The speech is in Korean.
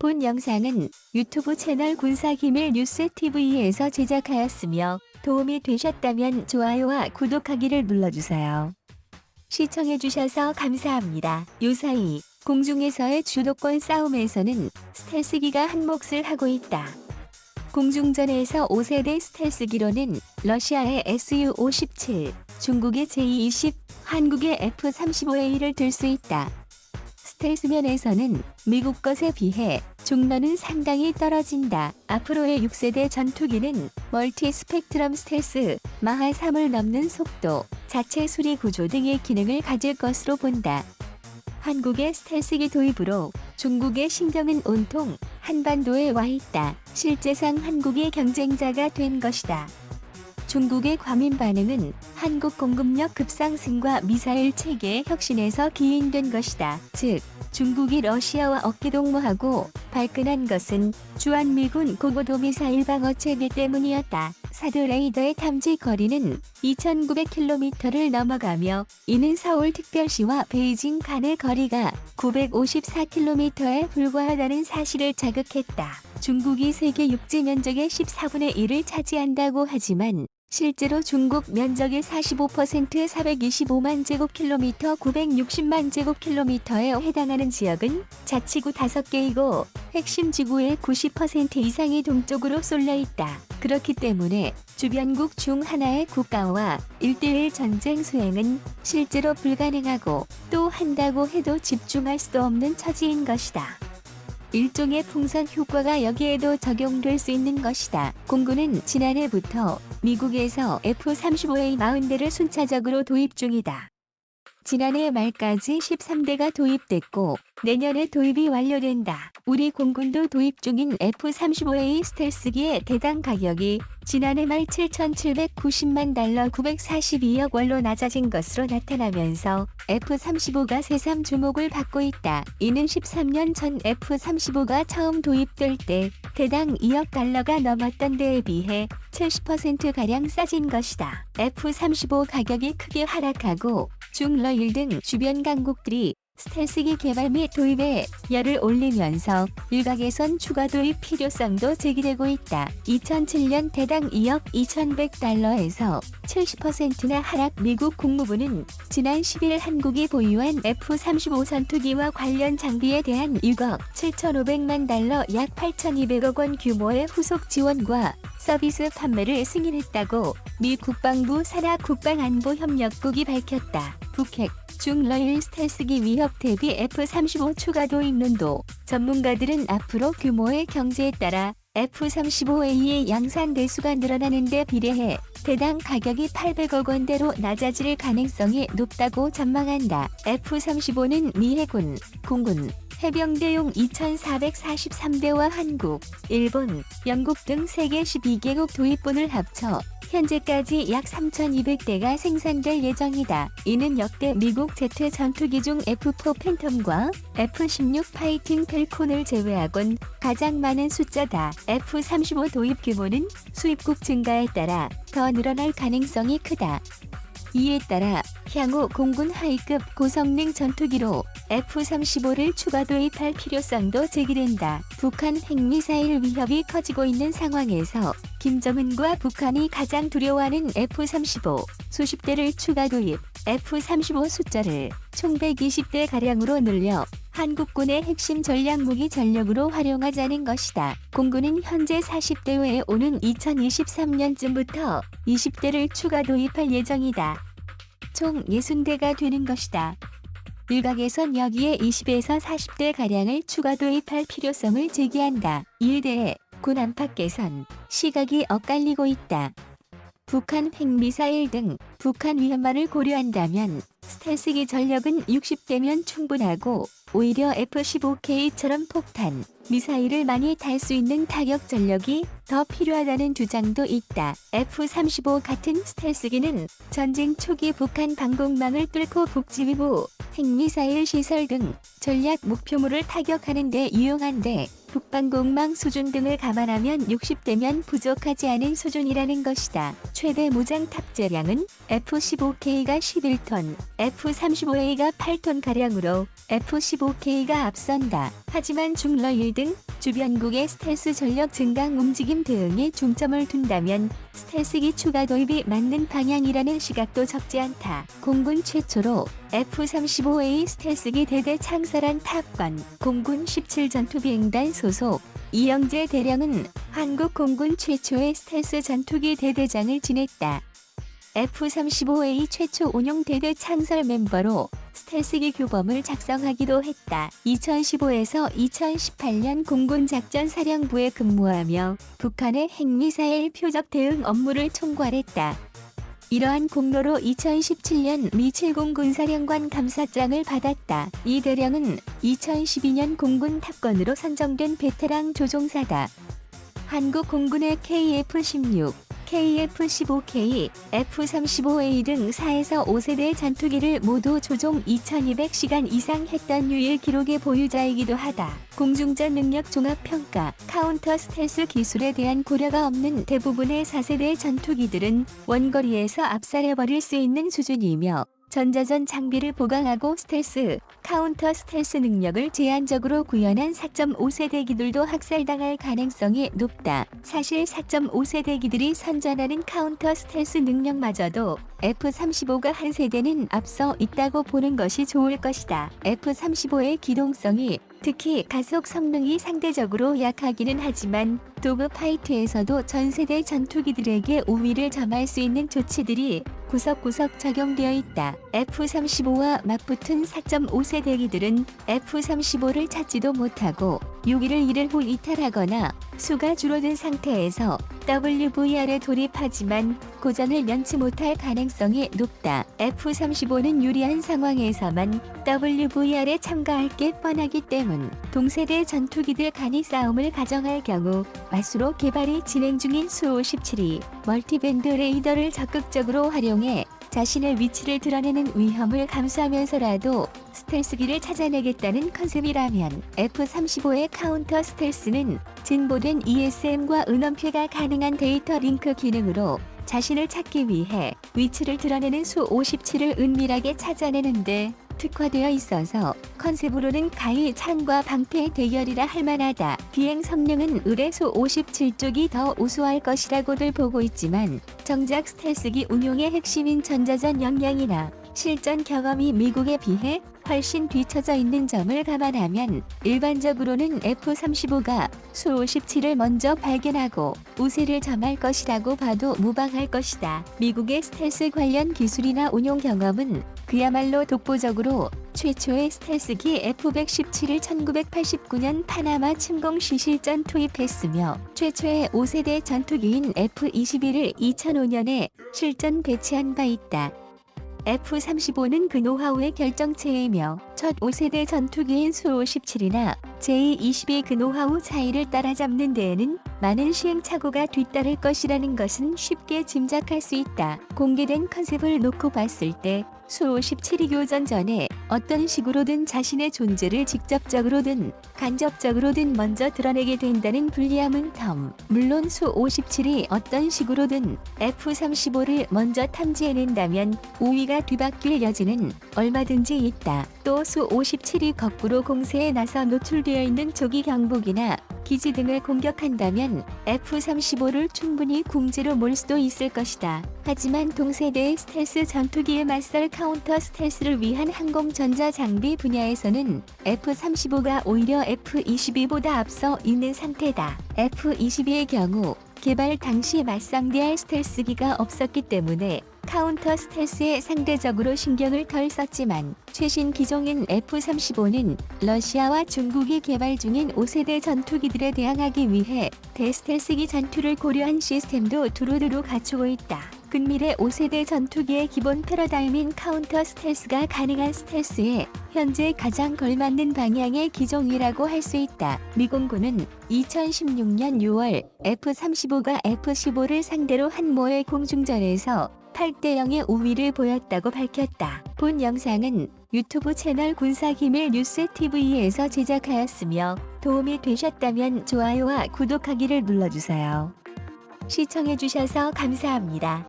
본 영상은 유튜브 채널 군사기밀 뉴스TV에서 제작하였으며 도움이 되셨다면 좋아요와 구독하기를 눌러주세요. 시청해주셔서 감사합니다. 요사이 공중에서의 주도권 싸움에서는 스텔스기가 한몫을 하고 있다. 공중전에서 5세대 스텔스기로는 러시아의 Su-57, 중국의 J-20, 한국의 F-35A를 들 수 있다. 스텔스면에서는 미국 것에 비해 중러는 상당히 떨어진다. 앞으로의 6세대 전투기는 멀티 스펙트럼 스텔스, 마하 3을 넘는 속도, 자체 수리 구조 등의 기능을 가질 것으로 본다. 한국의 스텔스기 도입으로 중국의 신경은 온통 한반도에 와 있다. 실제상 한국의 경쟁자가 된 것이다. 중국의 과민 반응은 한국 공급력 급상승과 미사일 체계 혁신에서 기인된 것이다. 즉, 중국이 러시아와 어깨동무하고 발끈한 것은 주한미군 고고도 미사일 방어 체계 때문이었다. 사드 레이더의 탐지 거리는 2,900km를 넘어가며 이는 서울특별시와 베이징 간의 거리가 954km에 불과하다는 사실을 자극했다. 중국이 세계 육지 면적의 14분의 1을 차지한다고 하지만 실제로 중국 면적의 45% 425만 제곱킬로미터 960만 제곱킬로미터에 해당하는 지역은 자치구 5개이고 핵심 지구의 90% 이상이 동쪽으로 쏠려 있다. 그렇기 때문에 주변국 중 하나의 국가와 1대1 전쟁 수행은 실제로 불가능하고 또 한다고 해도 집중할 수도 없는 처지인 것이다. 일종의 풍선 효과가 여기에도 적용될 수 있는 것이다. 공군은 지난해부터 미국에서 F-35A 40대를 순차적으로 도입 중이다. 지난해 말까지 13대가 도입됐고 내년에 도입이 완료된다. 우리 공군도 도입 중인 F-35A 스텔스기의 대당 가격이 지난해 말 7,790만 달러 942억 원로 낮아진 것으로 나타나면서 F-35가 새삼 주목을 받고 있다. 이는 13년 전 F-35가 처음 도입될 때 대당 2억 달러가 넘었던 데에 비해 70%가량 싸진 것이다. F-35 가격이 크게 하락하고 중러일 등 주변 강국들이 스텔스기 개발 및 도입에 열을 올리면서 일각에선 추가 도입 필요성도 제기되고 있다. 2007년 대당 2억 2,100달러에서 70%나 하락. 미국 국무부는 지난 10일 한국이 보유한 F-35 전투기와 관련 장비에 대한 6억 7,500만 달러 약 8,200억 원 규모의 후속 지원과 서비스 판매를 승인했다고 미 국방부 산하 국방안보협력국이 밝혔다. 북핵 중러일 스텔스기 위협 대비 F-35 추가 도입론도 전문가들은 앞으로 규모의 경제에 따라 F-35A의 양산 대수가 늘어나는 데 비례해 대당 가격이 800억 원대로 낮아질 가능성이 높다고 전망한다. F-35는 미 해군, 공군, 해병대용 2,443대와 한국, 일본, 영국 등 세계 12개국 도입본을 합쳐 현재까지 약 3,200대가 생산될 예정이다. 이는 역대 미국 제트 전투기 중 F-4 팬텀과 F-16 파이팅 펠콘을 제외하곤 가장 많은 숫자다. F-35 도입 규모는 수입국 증가에 따라 더 늘어날 가능성이 크다. 이에 따라 향후 공군 하위급 고성능 전투기로 F-35를 추가 도입할 필요성도 제기된다. 북한 핵미사일 위협이 커지고 있는 상황에서 김정은과 북한이 가장 두려워하는 F-35 수십 대를 추가 도입, F-35 숫자를 총 120대가량으로 늘려 한국군의 핵심 전략무기 전력으로 활용하자는 것이다. 공군은 현재 40대 외에 오는 2023년쯤부터 20대를 추가 도입할 예정이다. 총 60대가 되는 것이다. 일각에선 여기에 20에서 40대가량을 추가 도입할 필요성을 제기한다. 이에 대해 군 안팎 개선, 시각이 엇갈리고 있다. 북한 핵미사일 등 북한 위험만을 고려한다면 스텔스기 전력은 60대면 충분하고 오히려 F-15K처럼 폭탄, 미사일을 많이 탈 수 있는 타격 전력이 더 필요하다는 주장도 있다. F-35 같은 스텔스기는 전쟁 초기 북한 방공망을 뚫고 북지휘부, 핵미사일 시설 등 전략 목표물을 타격하는 데 유용한데 북방공망 수준 등을 감안하면 60대면 부족하지 않은 수준이라는 것이다. 최대 무장 탑재량은 F-15K가 11톤, F-35A가 8톤가량으로 F-15K가 앞선다. 하지만 중러일 등 주변국의 스텔스 전력 증강 움직임 대응에 중점을 둔다면 스텔스기 추가 도입이 맞는 방향이라는 시각도 적지 않다. 공군 최초로 F-35A 스텔스기 대대 창설한 탑건, 공군 17전투비행단 소속 이영재 대령은 한국 공군 최초의 스텔스 전투기 대대장을 지냈다. F-35A 최초 운용 대대 창설 멤버로 스텔스기 규범을 작성하기도 했다. 2015에서 2018년 공군 작전사령부에 근무하며 북한의 핵미사일 표적 대응 업무를 총괄했다. 이러한 공로로 2017년 미 7공 군사령관 감사장을 받았다. 이 대령은 2012년 공군 탑건으로 선정된 베테랑 조종사다. 한국 공군의 KF-16, KF-15K, F-35A 등 4에서 5세대 전투기를 모두 조종 2200시간 이상 했던 유일 기록의 보유자이기도 하다. 공중전 능력 종합평가, 카운터 스텔스 기술에 대한 고려가 없는 대부분의 4세대 전투기들은 원거리에서 압살해버릴 수 있는 수준이며 전자전 장비를 보강하고 스텔스, 카운터 스텔스 능력을 제한적으로 구현한 4.5세대기들도 학살당할 가능성이 높다. 사실 4.5세대기들이 선전하는 카운터 스텔스 능력마저도 F-35가 한 세대는 앞서 있다고 보는 것이 좋을 것이다. F-35의 기동성이 특히 가속 성능이 상대적으로 약하기는 하지만 도그 파이트에서도 전세대 전투기들에게 우위를 점할 수 있는 조치들이 구석구석 적용되어 있다. F-35와 맞붙은 4.5세대기들은 F-35를 찾지도 못하고 6일을 잃은 후 이탈하거나 수가 줄어든 상태에서 WVR에 돌입하지만 고전을 면치 못할 가능성이 높다. F-35는 유리한 상황에서만 WVR에 참가할 게 뻔하기 때문 동세대 전투기들 간이 싸움을 가정할 경우 맞수로 개발이 진행 중인 수-57이 멀티밴드 레이더를 적극적으로 활용해 자신의 위치를 드러내는 위험을 감수하면서라도 스텔스기를 찾아내겠다는 컨셉이라면 F-35의 카운터 스텔스는 진보된 ESM과 은원표가 가능한 데이터 링크 기능으로 자신을 찾기 위해 위치를 드러내는 수-57을 은밀하게 찾아내는데 특화되어 있어서 컨셉으로는 가히 창과 방패 대결이라 할 만하다. 비행 성능은 의뢰 수-57 쪽이 더 우수할 것이라고들 보고 있지만 정작 스텔스기 운용의 핵심인 전자전 역량이나 실전 경험이 미국에 비해 훨씬 뒤처져 있는 점을 감안하면 일반적으로는 F-35가 수-57을 먼저 발견하고 우세를 점할 것이라고 봐도 무방할 것이다. 미국의 스텔스 관련 기술이나 운용 경험은 그야말로 독보적으로 최초의 스텔스기 F-117을 1989년 파나마 침공 시 실전 투입했으며 최초의 5세대 전투기인 F-21을 2005년에 실전 배치한 바 있다. F-35는 그 노하우의 결정체이며 첫 5세대 전투기인 수-57이나 제-22 그 노하우 차이를 따라잡는 데에는 많은 시행착오가 뒤따를 것이라는 것은 쉽게 짐작할 수 있다. 공개된 컨셉을 놓고 봤을 때 수-57이 교전 전에 어떤 식으로든 자신의 존재를 직접적으로든 간접적으로든 먼저 드러내게 된다는 불리함은 덤. 물론 수-57이 어떤 식으로든 F-35를 먼저 탐지해낸다면 우위가 뒤바뀔 여지는 얼마든지 있다. 또 수-57이 거꾸로 공세에 나서 노출되어 있는 조기 경보기나 기지 등을 공격한다면 F-35를 충분히 궁지로 몰 수도 있을 것이다. 하지만 동세대의 스텔스 전투기에 맞설 카운터 스텔스를 위한 항공 전자 장비 분야에서는 F-35가 오히려 F-22보다 앞서 있는 상태다. F-22의 경우 개발 당시 맞상대할 스텔스기가 없었기 때문에 카운터 스텔스에 상대적으로 신경을 덜 썼지만 최신 기종인 F-35는 러시아와 중국이 개발 중인 5세대 전투기들에 대항하기 위해 대스텔스기 전투를 고려한 시스템도 두루두루 갖추고 있다. 근미래 5세대 전투기의 기본 패러다임인 카운터 스텔스가 가능한 스텔스에 현재 가장 걸맞는 방향의 기종이라고 할 수 있다. 미공군은 2016년 6월 F-35가 F-15를 상대로 한 모의 공중전에서 8대 0의 우위를 보였다고 밝혔다. 본 영상은 유튜브 채널 군사기밀 뉴스TV에서 제작하였으며 도움이 되셨다면 좋아요와 구독하기를 눌러주세요. 시청해주셔서 감사합니다.